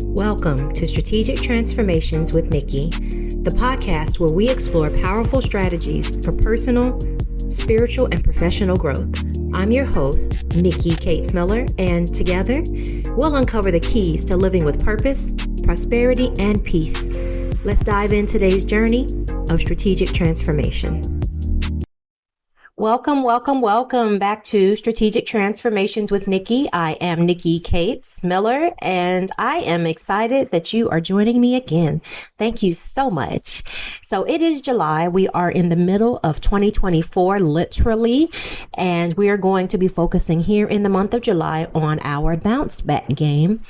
Welcome to Strategic Transformations with Nikki, the podcast where we explore powerful strategies for personal, spiritual, and professional growth. I'm your host, Nikki Cates Miller, and together, we'll uncover the keys to living with purpose, prosperity, and peace. Let's dive in today's journey of strategic transformation. Welcome back to Strategic Transformations with Nikki. I am Nikki Cates Miller, and I am excited that you are joining me again. Thank you so much. So it is July. We are in the middle of 2024, literally, and we are going to be focusing here in the month of July on our bounce back game,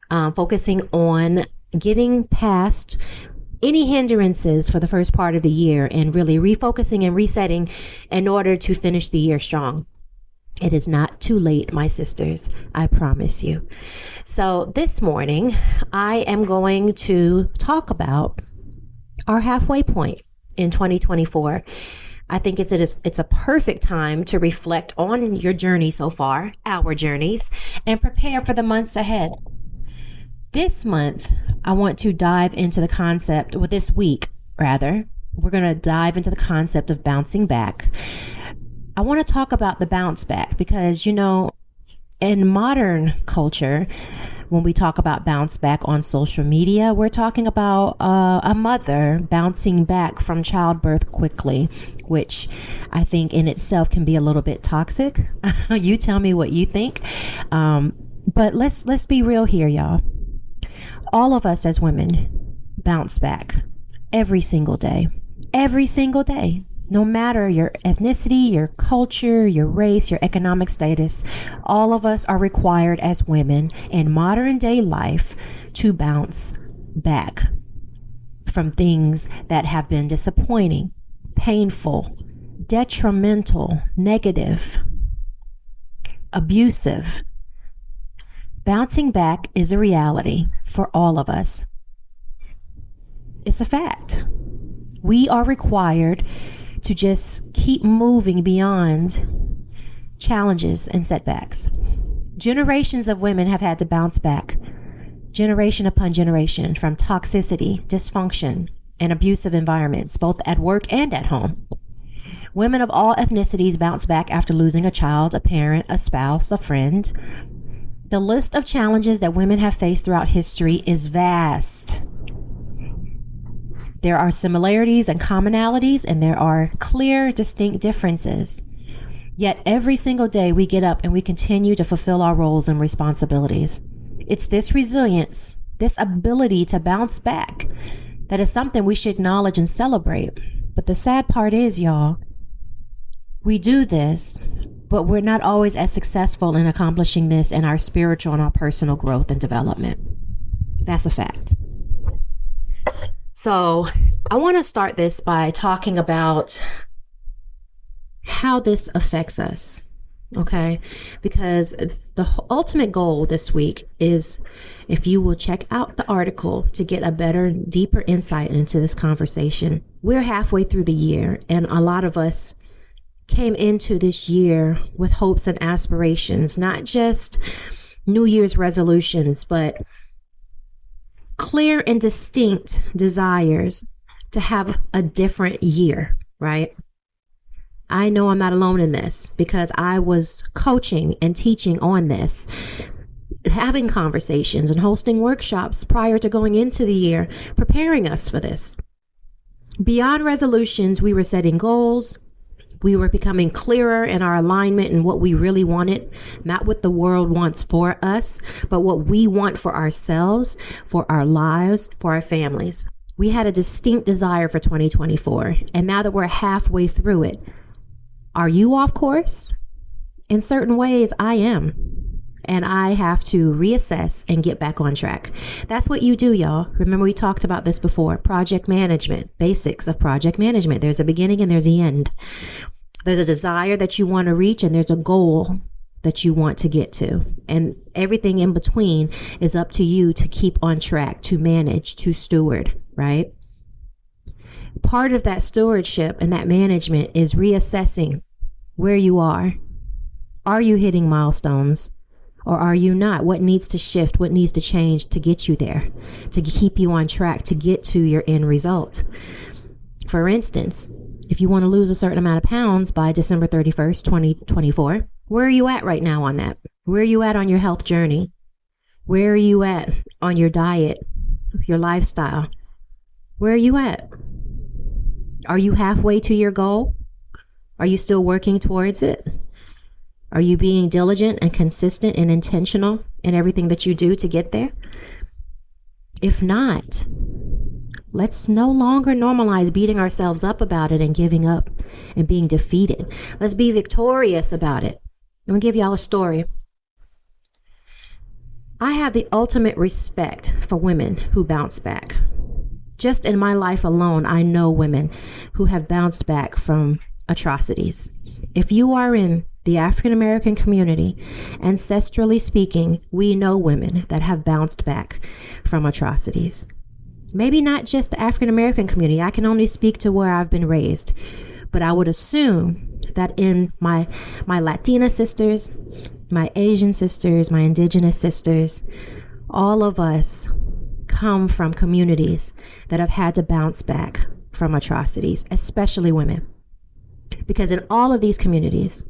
focusing on getting past any hindrances for the first part of the year and really refocusing and resetting in order to finish the year strong. It is not too late, my sisters, I promise you. So this morning, I am going to talk about our halfway point in 2024. I think it's a perfect time to reflect on your journey so far, our journeys, and prepare for the months ahead. This month, I want to dive into the concept, well, this week, rather, we're going to dive into the concept of bouncing back. I want to talk about the bounce back because, in modern culture, when we talk about bounce back on social media, we're talking about a mother bouncing back from childbirth quickly, which I think in itself can be a little bit toxic. You tell me what you think. But let's be real here, y'all. All of us as women bounce back every single day, no matter your ethnicity, your culture, your race, your economic status. All of us are required as women in modern day life to bounce back from things that have been disappointing, painful, detrimental, negative, abusive. Bouncing back is a reality for all of us. It's a fact. We are required to just keep moving beyond challenges and setbacks. Generations of women have had to bounce back, generation upon generation, from toxicity, dysfunction, and abusive environments, both at work and at home. Women of all ethnicities bounce back after losing a child, a parent, a spouse, a friend. The list of challenges that women have faced throughout history is vast. There are similarities and commonalities, and there are clear, distinct differences. Yet every single day we get up and we continue to fulfill our roles and responsibilities. It's this resilience, this ability to bounce back, that is something we should acknowledge and celebrate. But the sad part is, y'all, we do this, but we're not always as successful in accomplishing this in our spiritual and our personal growth and development. That's a fact. So I want to start this by talking about how this affects us, okay? Because the ultimate goal this week is, if you will check out the article to get a better, deeper insight into this conversation. We're halfway through the year, and a lot of us came into this year with hopes and aspirations, not just New Year's resolutions, but clear and distinct desires to have a different year, right? I know I'm not alone in this because I was coaching and teaching on this, having conversations and hosting workshops prior to going into the year, preparing us for this. Beyond resolutions, we were setting goals. We were becoming clearer in our alignment and what we really wanted, not what the world wants for us, but what we want for ourselves, for our lives, for our families. We had a distinct desire for 2024, and now that we're halfway through it, are you off course? In certain ways, I am. And I have to reassess and get back on track. That's what you do, y'all. Remember, we talked about this before. Project management, basics of project management. There's a beginning and there's the end. There's a desire that you want to reach, and there's a goal that you want to get to. And everything in between is up to you to keep on track, to manage, to steward, right? Part of that stewardship and that management is reassessing where you are Are you hitting milestones or are you not? What needs to shift? What needs to change to get you there, to keep you on track, to get to your end result? For instance, if you want to lose a certain amount of pounds by December 31st, 2024, where are you at right now on that? Where are you at on your health journey? Where are you at on your diet, your lifestyle? Where are you at? Are you halfway to your goal? Are you still working towards it? Are you being diligent and consistent and intentional in everything that you do to get there? If not, let's no longer normalize beating ourselves up about it and giving up and being defeated. Let's be victorious about it. I'm going to give y'all a story. I have the ultimate respect for women who bounce back. Just in my life alone, I know women who have bounced back from atrocities. If you are in the African American community, ancestrally speaking, we know women that have bounced back from atrocities. Maybe not just the African American community. I can only speak to where I've been raised, but I would assume that in my Latina sisters, my Asian sisters, my indigenous sisters, all of us come from communities that have had to bounce back from atrocities, especially women. Because in all of these communities,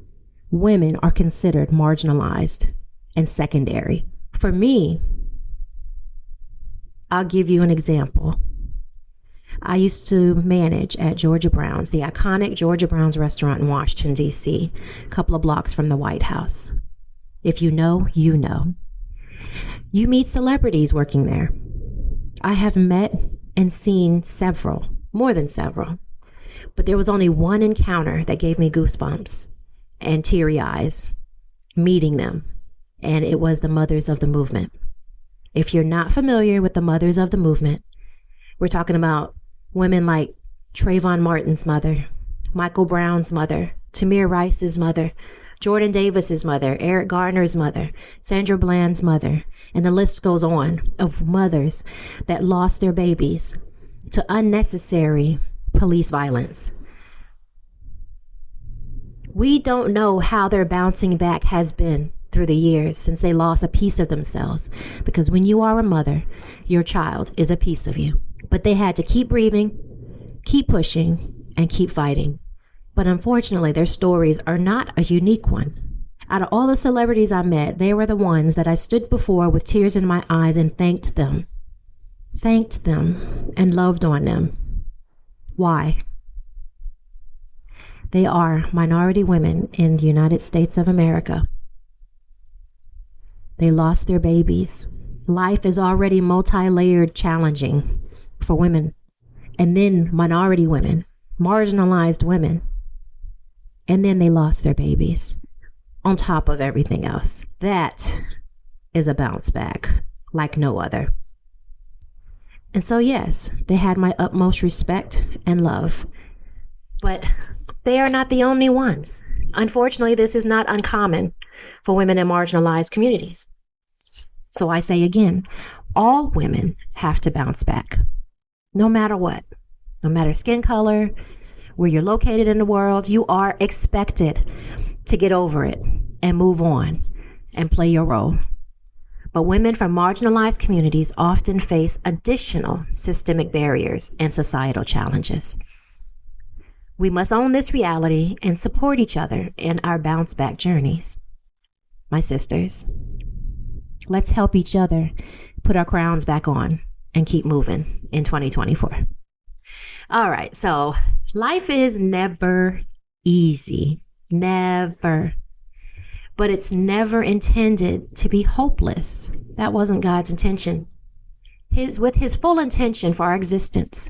women are considered marginalized and secondary. For me, I'll give you an example. I used to manage at Georgia Brown's, the iconic Georgia Brown's restaurant in Washington, D.C., a couple of blocks from the White House. If you know, you know. You meet celebrities working there. I have met and seen several, more than several, but there was only one encounter that gave me goosebumps and teary eyes meeting them, and it was the mothers of the movement. If you're not familiar with the mothers of the movement, we're talking about women like Trayvon Martin's mother, Michael Brown's mother, Tamir Rice's mother, Jordan Davis's mother, Eric Garner's mother, Sandra Bland's mother, and the list goes on of mothers that lost their babies to unnecessary police violence. We don't know how their bouncing back has been through the years since they lost a piece of themselves, because when you are a mother, your child is a piece of you. But they had to keep breathing, keep pushing, and keep fighting. But unfortunately, their stories are not a unique one. Out of all the celebrities I met, they were the ones that I stood before with tears in my eyes and thanked them and loved on them. Why? They are minority women in the United States of America. They lost their babies. Life is already multi-layered challenging for women, and then minority women, marginalized women, and then they lost their babies on top of everything else. That is a bounce back like no other. And so yes, they had my utmost respect and love, but they are not the only ones. Unfortunately, this is not uncommon for women in marginalized communities. So I say again, all women have to bounce back, no matter what, no matter skin color, where you're located in the world. You are expected to get over it and move on and play your role. But women from marginalized communities often face additional systemic barriers and societal challenges. We must own this reality and support each other in our bounce back journeys. My sisters, let's help each other put our crowns back on and keep moving in 2024. All right, so life is never easy, never. But it's never intended to be hopeless. That wasn't God's intention. With his full intention for our existence,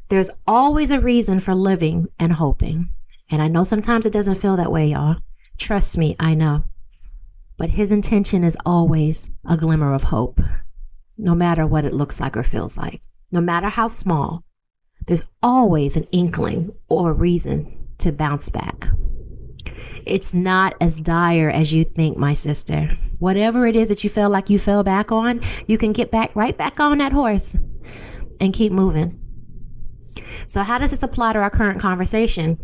there's always a reason for living and hoping. And I know sometimes it doesn't feel that way, y'all. Trust me, I know. But his intention is always a glimmer of hope, no matter what it looks like or feels like. No matter how small, there's always an inkling or a reason to bounce back. It's not as dire as you think, my sister. Whatever it is that you feel like you fell back on, you can get right back on that horse and keep moving. So how does this apply to our current conversation?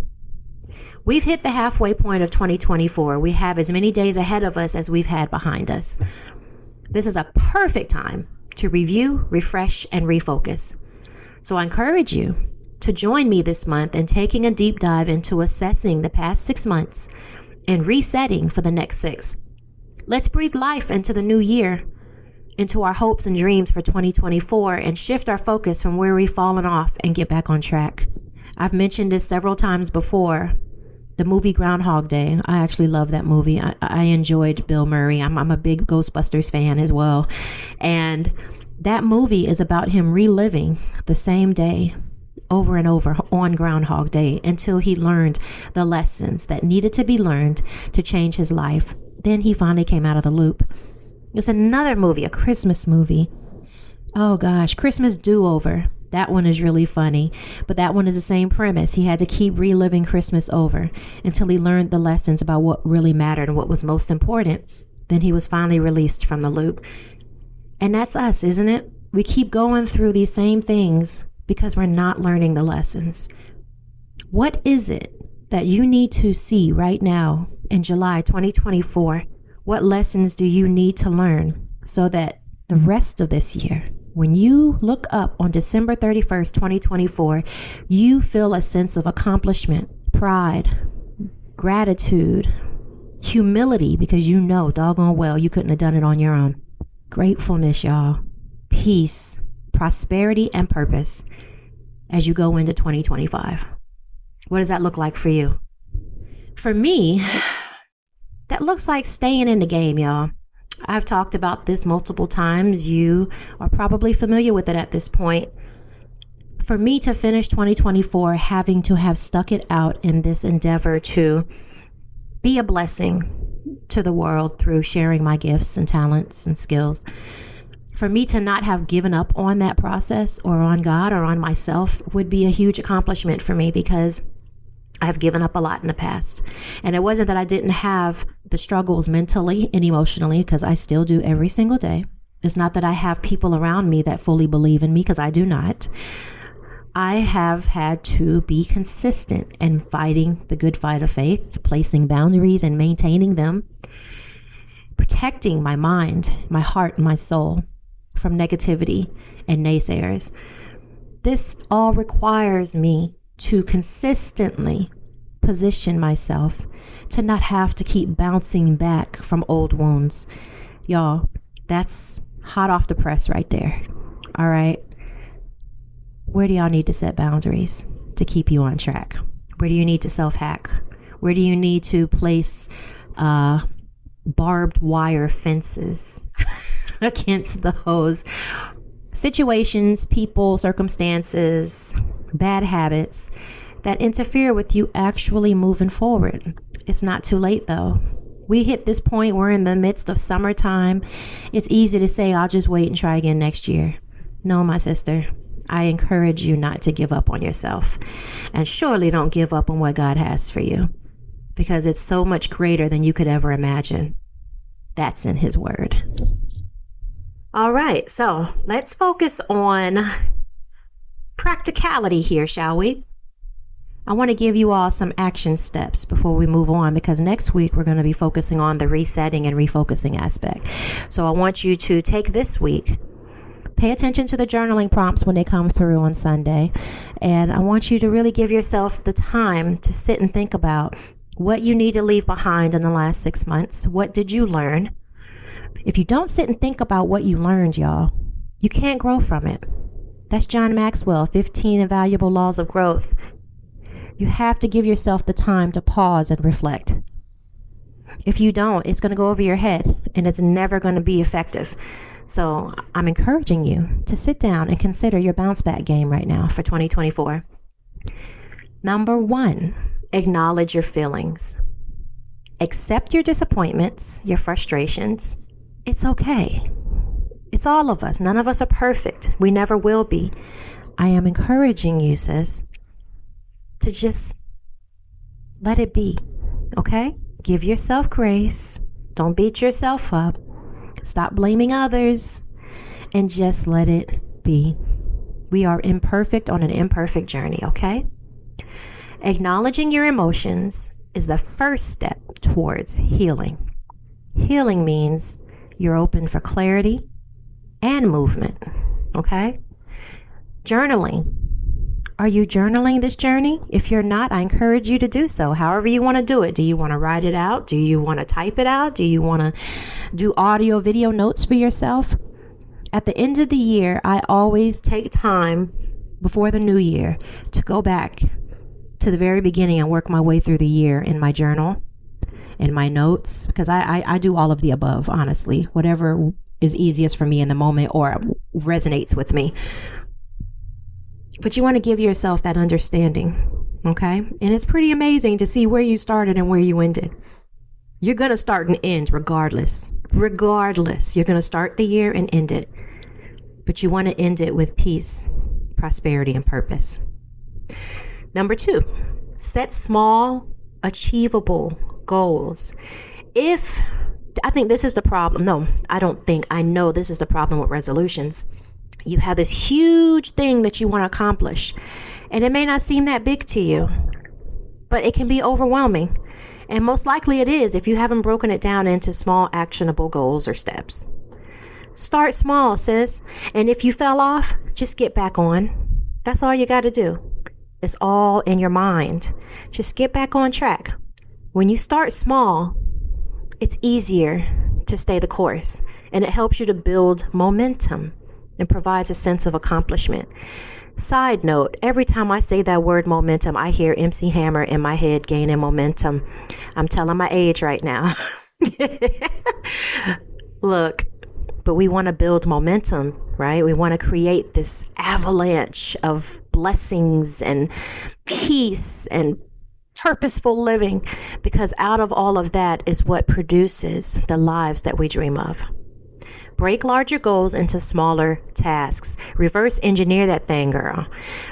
We've hit the halfway point of 2024. We have as many days ahead of us as we've had behind us. This is a perfect time to review, refresh, and refocus. So I encourage you to join me this month in taking a deep dive into assessing the past 6 months and resetting for the next 6. Let's breathe life into the new year, into our hopes and dreams for 2024, and shift our focus from where we've fallen off and get back on track. I've mentioned this several times before. The movie Groundhog Day. I actually love that movie. I enjoyed Bill Murray. I'm a big Ghostbusters fan as well. And that movie is about him reliving the same day over and over on Groundhog Day until he learned the lessons that needed to be learned to change his life. Then he finally came out of the loop. It's another movie, a Christmas movie. Oh gosh, Christmas Do-Over. That one is really funny, but that one is the same premise. He had to keep reliving Christmas over until he learned the lessons about what really mattered and what was most important. Then he was finally released from the loop. And that's us, isn't it? We keep going through these same things because we're not learning the lessons. What is it that you need to see right now in July 2024? What lessons do you need to learn so that the rest of this year, when you look up on December 31st, 2024, you feel a sense of accomplishment, pride, gratitude, humility, because you know doggone well you couldn't have done it on your own. Gratefulness, y'all. Peace, prosperity, and purpose as you go into 2025. What does that look like for you? For me, that looks like staying in the game, y'all. I've talked about this multiple times. You are probably familiar with it at this point. For me to finish 2024 having to have stuck it out in this endeavor to be a blessing to the world through sharing my gifts and talents and skills, for me to not have given up on that process or on God or on myself would be a huge accomplishment for me, because I've given up a lot in the past. And it wasn't that I didn't have the struggles mentally and emotionally, because I still do every single day. It's not that I have people around me that fully believe in me, because I do not. I have had to be consistent in fighting the good fight of faith, placing boundaries and maintaining them, protecting my mind, my heart, and my soul from negativity and naysayers. This all requires me to consistently position myself to not have to keep bouncing back from old wounds. Y'all, that's hot off the press right there. All right. Where do y'all need to set boundaries to keep you on track? Where do you need to self-hack? Where do you need to place barbed wire fences against those situations, people, circumstances, bad habits that interfere with you actually moving forward? It's not too late though. We hit this point, we're in the midst of summertime. It's easy to say, I'll just wait and try again next year. No, my sister, I encourage you not to give up on yourself. And surely don't give up on what God has for you, because it's so much greater than you could ever imagine. That's in His Word. All right, so let's focus on practicality here, shall we? I want to give you all some action steps before we move on, because next week we're going to be focusing on the resetting and refocusing aspect. So I want you to take this week, pay attention to the journaling prompts when they come through on Sunday, and I want you to really give yourself the time to sit and think about what you need to leave behind in the last 6 months. What did you learn? If you don't sit and think about what you learned, y'all, you can't grow from it. That's John Maxwell, 15 Invaluable Laws of Growth. You have to give yourself the time to pause and reflect. If you don't, it's going to go over your head and it's never going to be effective. So I'm encouraging you to sit down and consider your bounce back game right now for 2024. Number 1, acknowledge your feelings. Accept your disappointments, your frustrations. It's okay. It's all of us. None of us are perfect. We never will be. I am encouraging you, sis, to just let it be, okay? Give yourself grace. Don't beat yourself up. Stop blaming others and just let it be. We are imperfect on an imperfect journey, okay? Acknowledging your emotions is the first step towards healing. Healing means you're open for clarity and movement, okay? Journaling. Are you journaling this journey? If you're not, I encourage you to do so, however you want to do it. Do you want to write it out? Do you want to type it out? Do you want to do audio, video notes for yourself? At the end of the year, I always take time before the new year to go back to the very beginning and work my way through the year in my journal, in my notes, because I do all of the above, honestly, whatever is easiest for me in the moment or resonates with me. But you want to give yourself that understanding, okay? And it's pretty amazing to see where you started and where you ended. You're going to start and end regardless. Regardless, you're going to start the year and end it. But you want to end it with peace, prosperity, and purpose. Number 2, set small, achievable goals. I think this is the problem. No, I don't think. I know this is the problem with resolutions. You have this huge thing that you want to accomplish, and it may not seem that big to you, but it can be overwhelming. And most likely it is if you haven't broken it down into small, actionable goals or steps. Start small, sis. And if you fell off, just get back on. That's all you got to do. It's all in your mind. Just get back on track. When you start small, it's easier to stay the course, and it helps you to build momentum and provides a sense of accomplishment. Side note, every time I say that word momentum, I hear MC Hammer in my head gaining momentum. I'm telling my age right now. Look, but we want to build momentum, right? We want to create this avalanche of blessings and peace and purposeful living, because out of all of that is what produces the lives that we dream of. Break larger goals into smaller tasks. Reverse engineer that thing, girl.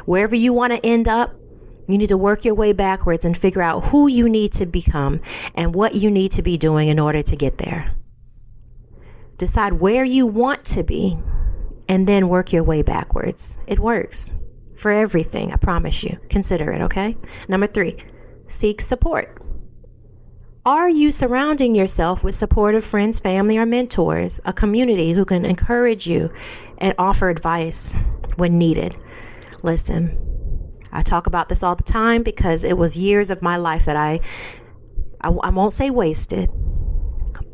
Wherever you want to end up, you need to work your way backwards and figure out who you need to become and what you need to be doing in order to get there. Decide where you want to be and then work your way backwards. It works for everything, I promise you. Consider it, okay? Number 3, seek support. Are you surrounding yourself with supportive friends, family, or mentors, a community who can encourage you and offer advice when needed? Listen, I talk about this all the time because it was years of my life that I won't say wasted,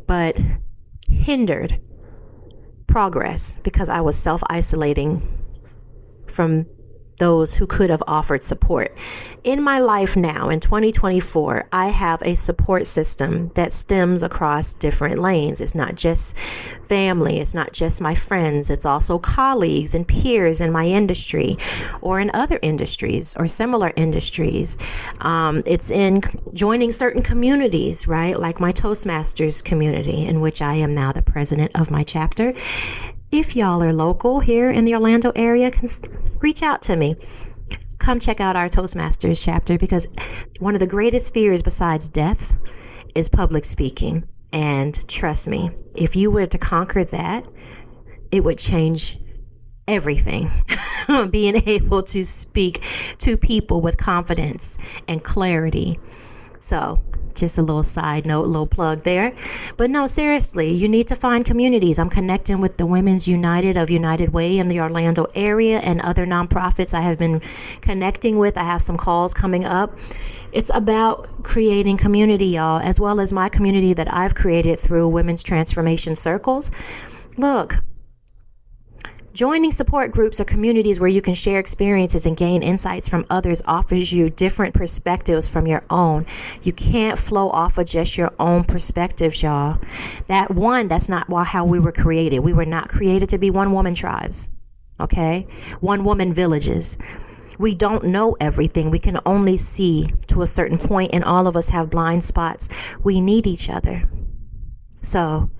but hindered progress because I was self-isolating from those who could have offered support. In my life now, in 2024, I have a support system that stems across different lanes. It's not just family. It's not just my friends. It's also colleagues and peers in my industry or in other industries or similar industries. It's in joining certain communities, right? Like my Toastmasters community, in which I am now the president of my chapter. If y'all are local here in the Orlando area, reach out to me. Come check out our Toastmasters chapter, because one of the greatest fears besides death is public speaking. And trust me, if you were to conquer that, it would change everything. Being able to speak to people with confidence and clarity. So just a little side note, little plug there. But no, seriously, you need to find communities. I'm connecting with the Women's United of United Way in the Orlando area and other nonprofits I have been connecting with. I have some calls coming up. It's about creating community, y'all, as well as my community that I've created through Women's Transformation Circles. Look, joining support groups or communities where you can share experiences and gain insights from others offers you different perspectives from your own. You can't flow off of just your own perspectives, y'all. That's not how we were created. We were not created to be one-woman tribes, okay? One-woman villages. We don't know everything. We can only see to a certain point, and all of us have blind spots. We need each other. So,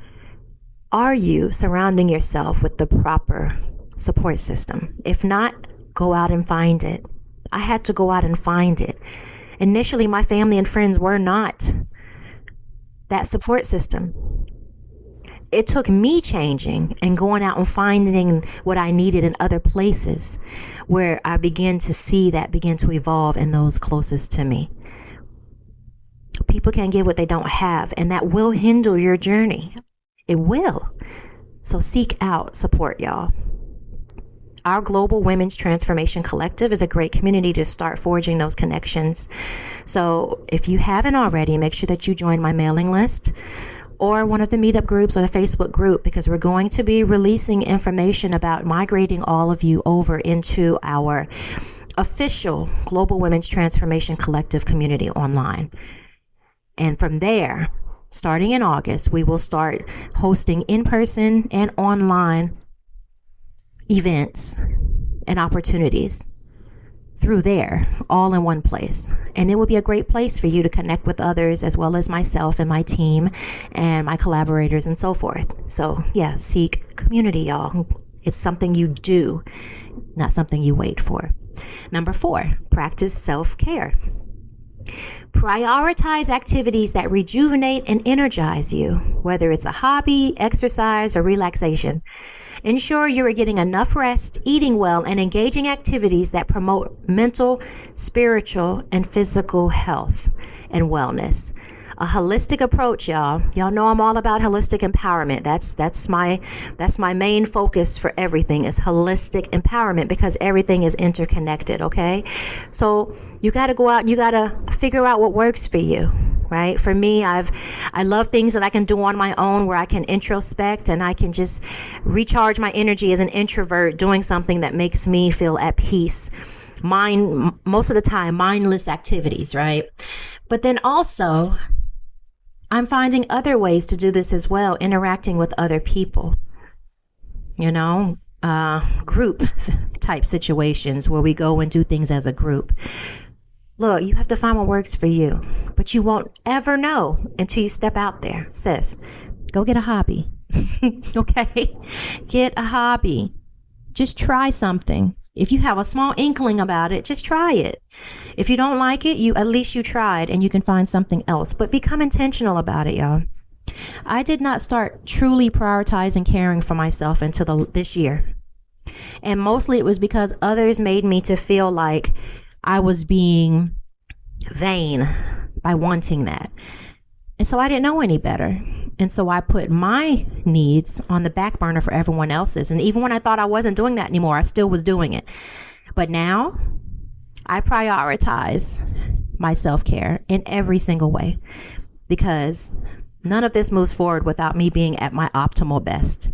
are you surrounding yourself with the proper support system? If not, go out and find it. I had to go out and find it. Initially, my family and friends were not that support system. it took me changing and going out and finding what I needed in other places where I began to see that begin to evolve in those closest to me. People can't give what they don't have, and that will hinder your journey. It will. So seek out support, y'all. Our Global Women's Transformation Collective is a great community to start forging those connections. So if you haven't already, make sure that you join my mailing list or one of the meetup groups or the Facebook group, because we're going to be releasing information about migrating all of you over into our official Global Women's Transformation Collective community online. And from there, starting in August, we will start hosting in-person and online events and opportunities through there, all in one place. And it will be a great place for you to connect with others, as well as myself and my team and my collaborators and so forth. So yeah, seek community, y'all. It's something you do, not something you wait for. Number 4, practice self-care. Prioritize activities that rejuvenate and energize you, whether it's a hobby, exercise, or relaxation. Ensure you are getting enough rest, eating well, and engaging activities that promote mental, spiritual, and physical health and wellness. A holistic approach, y'all. Y'all know I'm all about holistic empowerment. That's my main focus for everything, is holistic empowerment, because everything is interconnected, okay? So you got to go out, you got to figure out what works for you, right? For me, I love things that I can do on my own, where I can introspect and I can just recharge my energy as an introvert, doing something that makes me feel at peace. Most of the time, mindless activities, right? But then also, I'm finding other ways to do this as well, interacting with other people, group type situations where we go and do things as a group. Look, you have to find what works for you, but you won't ever know until you step out there. Sis, go get a hobby. Okay? Get a hobby. Just try something. If you have a small inkling about it, just try it. If you don't like it, at least you tried, and you can find something else. But become intentional about it, y'all. I did not start truly prioritizing caring for myself until this year. And mostly it was because others made me to feel like I was being vain by wanting that. And so I didn't know any better. And so I put my needs on the back burner for everyone else's. And even when I thought I wasn't doing that anymore, I still was doing it. But now I prioritize my self-care in every single way, because none of this moves forward without me being at my optimal best.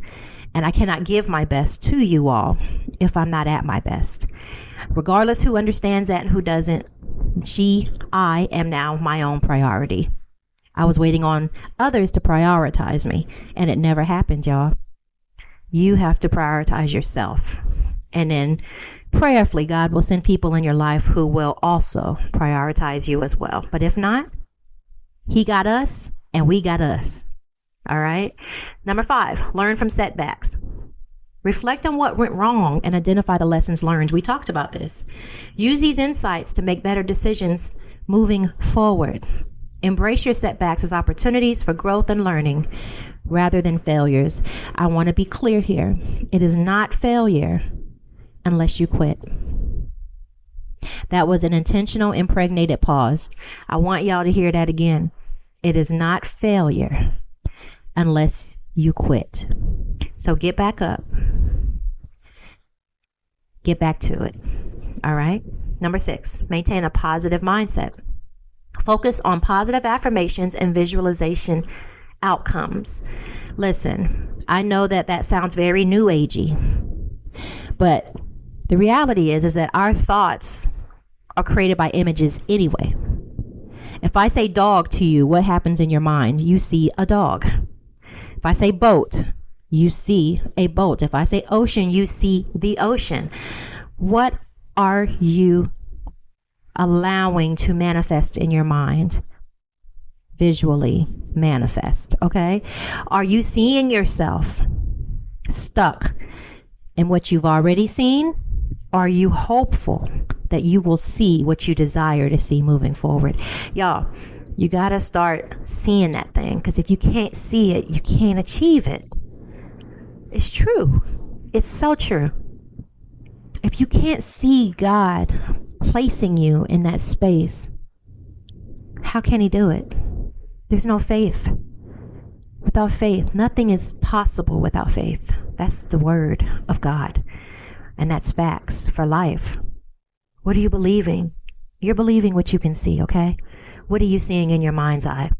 And I cannot give my best to you all if I'm not at my best. Regardless who understands that and who doesn't, I am now my own priority. I was waiting on others to prioritize me, and it never happened, y'all. You have to prioritize yourself. And then prayerfully, God will send people in your life who will also prioritize you as well. But if not, He got us and we got us. All right. Number 5, learn from setbacks. Reflect on what went wrong and identify the lessons learned. We talked about this. Use these insights to make better decisions moving forward. Embrace your setbacks as opportunities for growth and learning rather than failures. I want to be clear here. It is not failure unless you quit. That was an intentional impregnated pause. I want y'all to hear that again. It is not failure unless you quit. So get back up. Get back to it. All right. Number 6, maintain a positive mindset. Focus on positive affirmations and visualization outcomes. Listen, I know that sounds very new agey, but the reality is that our thoughts are created by images anyway. If I say dog to you, what happens in your mind? You see a dog. If I say boat, you see a boat. If I say ocean, you see the ocean. What are you allowing to manifest in your mind? Visually manifest, okay? Are you seeing yourself stuck in what you've already seen? Are you hopeful that you will see what you desire to see moving forward? Y'all, You got to start seeing that thing, because if you can't see it, you can't achieve it. It's true. It's so true. If you can't see God placing you in that space, how can he do it? There's no faith. Without faith, nothing is possible without faith. That's the word of God. And that's facts for life. What are you believing? You're believing what you can see, okay? What are you seeing in your mind's eye?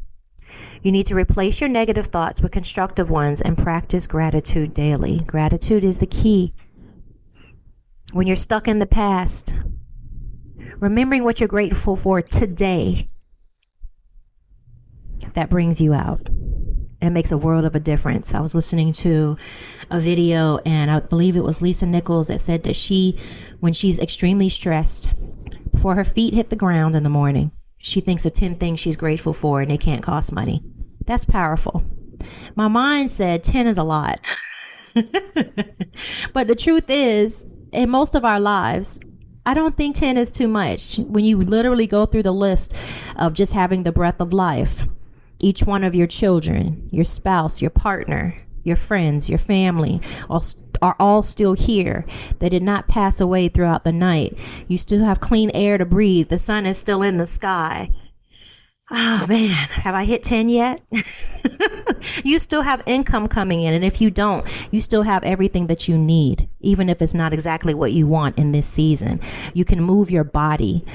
You need to replace your negative thoughts with constructive ones and practice gratitude daily. Gratitude is the key. When you're stuck in the past, remembering what you're grateful for today, that brings you out. It makes a world of a difference. I was listening to a video, and I believe it was Lisa Nichols that said that when she's extremely stressed, before her feet hit the ground in the morning, she thinks of 10 things she's grateful for, and they can't cost money. That's powerful. My mind said 10 is a lot. But the truth is, in most of our lives, I don't think 10 is too much. When you literally go through the list of just having the breath of life, each one of your children, your spouse, your partner, your friends, your family are all still here. They did not pass away throughout the night. You still have clean air to breathe. The sun is still in the sky. Oh man, have I hit 10 yet? You still have income coming in. And if you don't, you still have everything that you need, even if it's not exactly what you want in this season. You can move your body.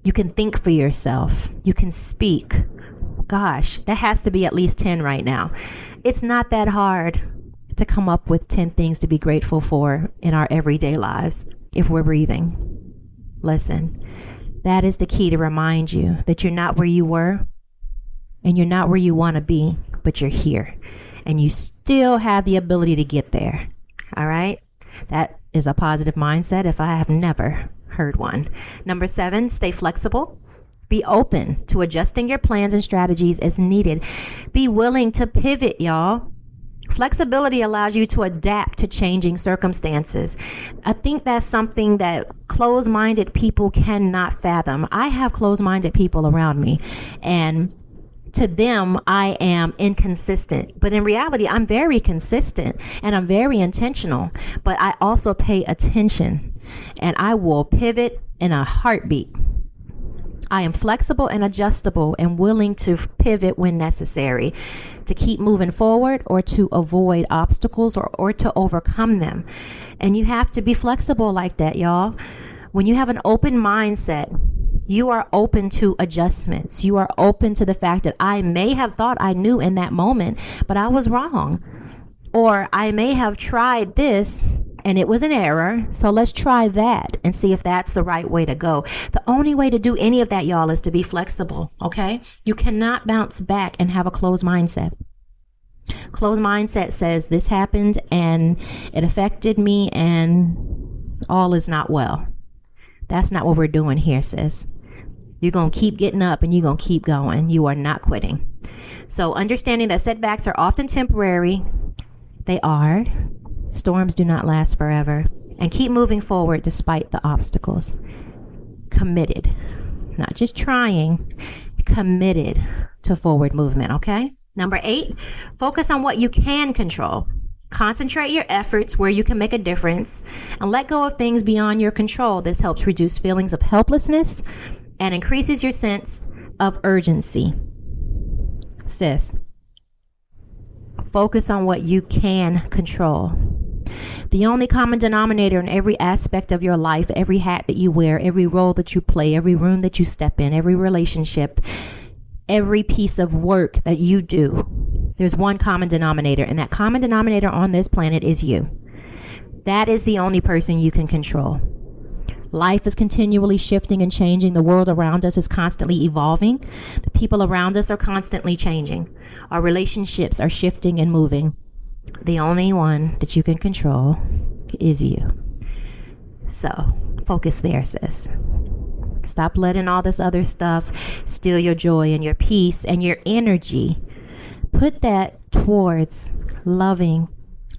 You can think for yourself. You can speak. Gosh, that has to be at least 10 right now. It's not that hard to come up with 10 things to be grateful for in our everyday lives if we're breathing. Listen, that is the key to remind you that you're not where you were and you're not where you want to be, but you're here and you still have the ability to get there. All right? That is a positive mindset if I have never heard one. Number 7, stay flexible. Be open to adjusting your plans and strategies as needed. Be willing to pivot, y'all. Flexibility allows you to adapt to changing circumstances. I think that's something that closed-minded people cannot fathom. I have closed-minded people around me, and to them, I am inconsistent. But in reality, I'm very consistent and I'm very intentional. But I also pay attention, and I will pivot in a heartbeat. I am flexible and adjustable and willing to pivot when necessary, to keep moving forward or to avoid obstacles or to overcome them. And you have to be flexible like that, y'all. When you have an open mindset, you are open to adjustments. You are open to the fact that I may have thought I knew in that moment, but I was wrong. Or I may have tried this and it was an error. So let's try that and see if that's the right way to go. The only way to do any of that, y'all, is to be flexible. Okay. You cannot bounce back and have a closed mindset. Closed mindset says this happened and it affected me and all is not well. That's not what we're doing here, sis. You're going to keep getting up and you're going to keep going. You are not quitting. So understanding that setbacks are often temporary. They are. Storms do not last forever. And keep moving forward despite the obstacles. Committed. Not just trying. Committed to forward movement, okay? Number 8, focus on what you can control. Concentrate your efforts where you can make a difference and let go of things beyond your control. This helps reduce feelings of helplessness and increases your sense of urgency. Sis, focus on what you can control. The only common denominator in every aspect of your life, every hat that you wear, every role that you play, every room that you step in, every relationship, every piece of work that you do, there's one common denominator, and that common denominator on this planet is you. That is the only person you can control. Life is continually shifting and changing. The world around us is constantly evolving. The people around us are constantly changing. Our relationships are shifting and moving. The only one that you can control is you. So focus there, sis. Stop letting all this other stuff steal your joy and your peace and your energy. Put that towards loving,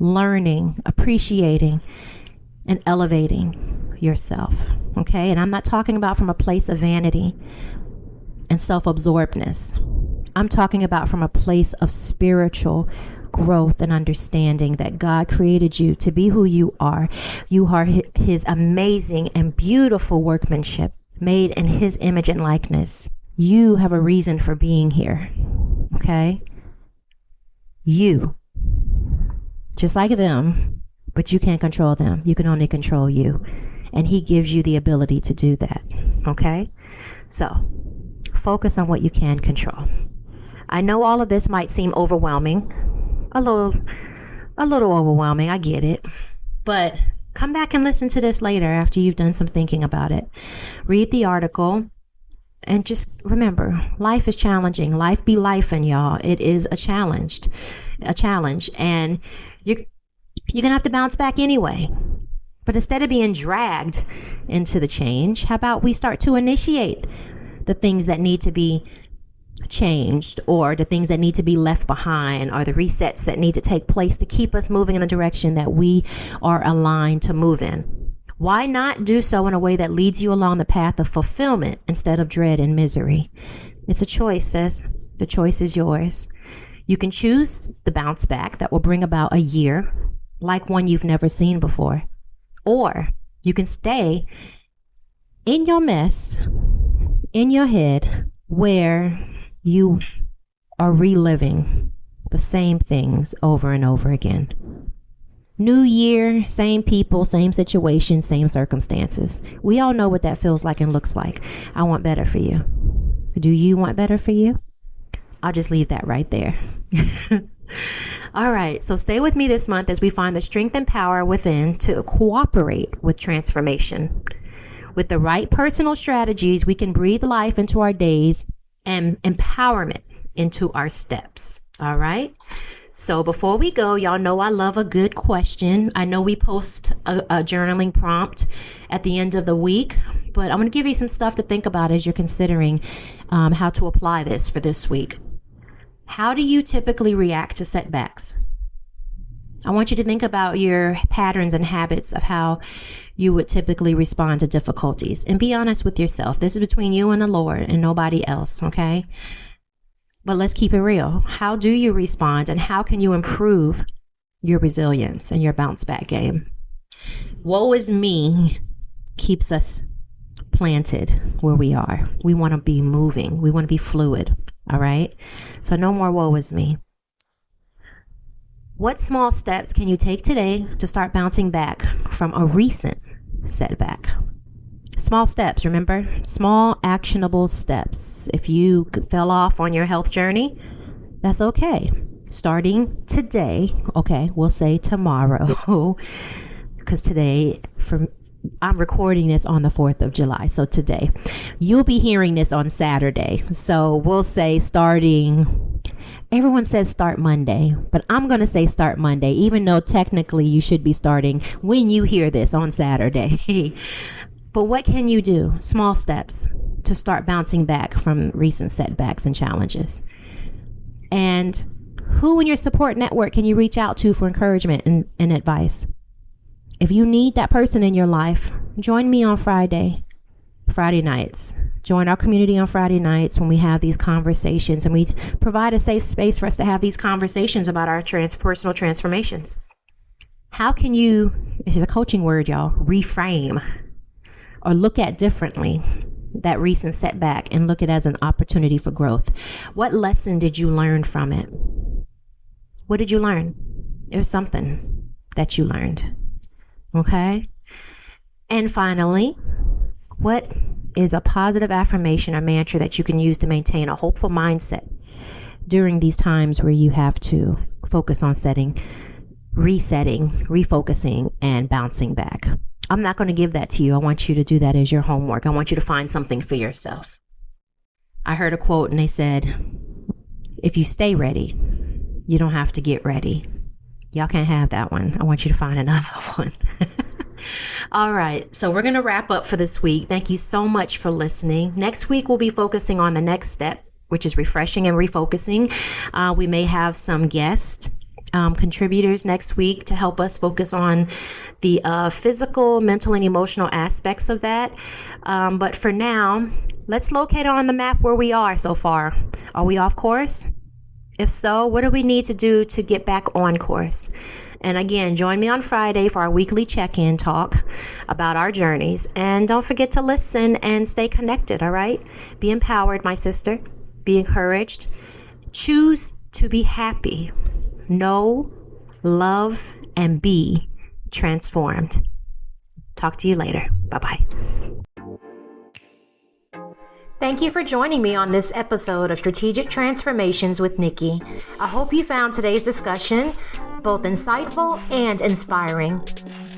learning, appreciating, and elevating yourself. Okay? And I'm not talking about from a place of vanity and self-absorbedness. I'm talking about from a place of spiritual growth and understanding that God created you to be who you are. You are his amazing and beautiful workmanship, made in his image and likeness. You have a reason for being here. Okay? You. Just like them, but you can't control them. You can only control you. And he gives you the ability to do that. Okay? So, focus on what you can control. I know all of this might seem overwhelming. A little overwhelming. I get it. But come back and listen to this later after you've done some thinking about it. Read the article. And just remember, life is challenging. Life be lifing, y'all. It is a challenge. And you're going to have to bounce back anyway. But instead of being dragged into the change, how about we start to initiate the things that need to be changed, or the things that need to be left behind, or the resets that need to take place to keep us moving in the direction that we are aligned to move in. Why not do so in a way that leads you along the path of fulfillment instead of dread and misery? It's a choice, sis. The choice is yours. You can choose the bounce back that will bring about a year like one you've never seen before. Or you can stay in your mess, in your head, where you are reliving the same things over and over again. New year, same people, same situation, same circumstances. We all know what that feels like and looks like. I want better for you. Do you want better for you? I'll just leave that right there. All right, so stay with me this month as we find the strength and power within to cooperate with transformation. With the right personal strategies, we can breathe life into our days and empowerment into our steps. All right. So before we go, y'all know I love a good question. I know we post a journaling prompt at the end of the week, but I'm going to give you some stuff to think about as you're considering how to apply this for this week. How do you typically react to setbacks? I want you to think about your patterns and habits of how you would typically respond to difficulties, and be honest with yourself. This is between you and the Lord and nobody else, okay? But let's keep it real. How do you respond, and how can you improve your resilience and your bounce back game? Woe is me keeps us planted where we are. We want to be moving. We want to be fluid, all right? So no more woe is me. What small steps can you take today to start bouncing back from a recent setback? Small steps, remember? Small, actionable steps. If you fell off on your health journey, that's okay. Starting today, okay, we'll say tomorrow, because today, I'm recording this on the 4th of July, so today. You'll be hearing this on Saturday, so we'll say starting... Everyone says start Monday, but I'm going to say start Monday, even though technically you should be starting when you hear this on Saturday. But what can you do? Small steps to start bouncing back from recent setbacks and challenges. And who in your support network can you reach out to for encouragement and advice? If you need that person in your life, join me on Friday nights. Join our community on Friday nights when we have these conversations, and we provide a safe space for us to have these conversations about our personal transformations. How can you, this is a coaching word, y'all, reframe or look at differently that recent setback and look at it as an opportunity for growth? What lesson did you learn from it? What did you learn? It was something that you learned. Okay? And finally, what is a positive affirmation or mantra that you can use to maintain a hopeful mindset during these times where you have to focus on resetting, refocusing, and bouncing back? I'm not going to give that to you. I want you to do that as your homework. I want you to find something for yourself. I heard a quote and they said, if you stay ready, you don't have to get ready. Y'all can't have that one. I want you to find another one. All right. So we're going to wrap up for this week. Thank you so much for listening. Next week, we'll be focusing on the next step, which is refreshing and refocusing. We may have some guests. contributors next week to help us focus on the physical, mental, and emotional aspects of that. But for now, let's locate on the map where we are so far. Are we off course? If so, what do we need to do to get back on course? And again, join me on Friday for our weekly check-in talk about our journeys. And don't forget to listen and stay connected, all right? Be empowered, my sister. Be encouraged. Choose to be happy. Know, love, and be transformed. Talk to you later. Bye-bye. Thank you for joining me on this episode of Strategic Transformations with Nikki. I hope you found today's discussion both insightful and inspiring.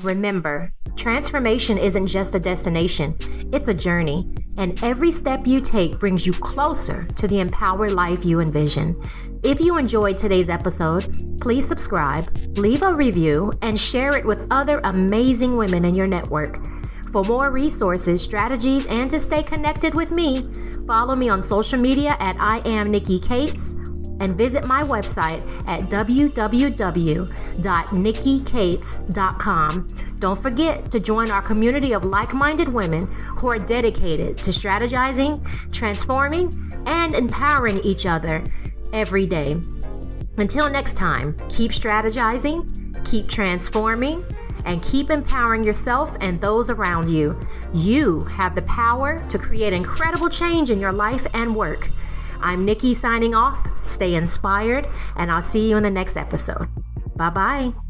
Remember, transformation isn't just a destination, it's a journey, and every step you take brings you closer to the empowered life you envision. If you enjoyed today's episode, please subscribe, leave a review, and share it with other amazing women in your network. For more resources, strategies, and to stay connected with me, follow me on social media at I am Nikki Cates, and visit my website at www.nikkicates.com. Don't forget to join our community of like-minded women who are dedicated to strategizing, transforming, and empowering each other every day. Until next time, keep strategizing, keep transforming, and keep empowering yourself and those around you. You have the power to create incredible change in your life and work. I'm Nikki signing off. Stay inspired, and I'll see you in the next episode. Bye-bye.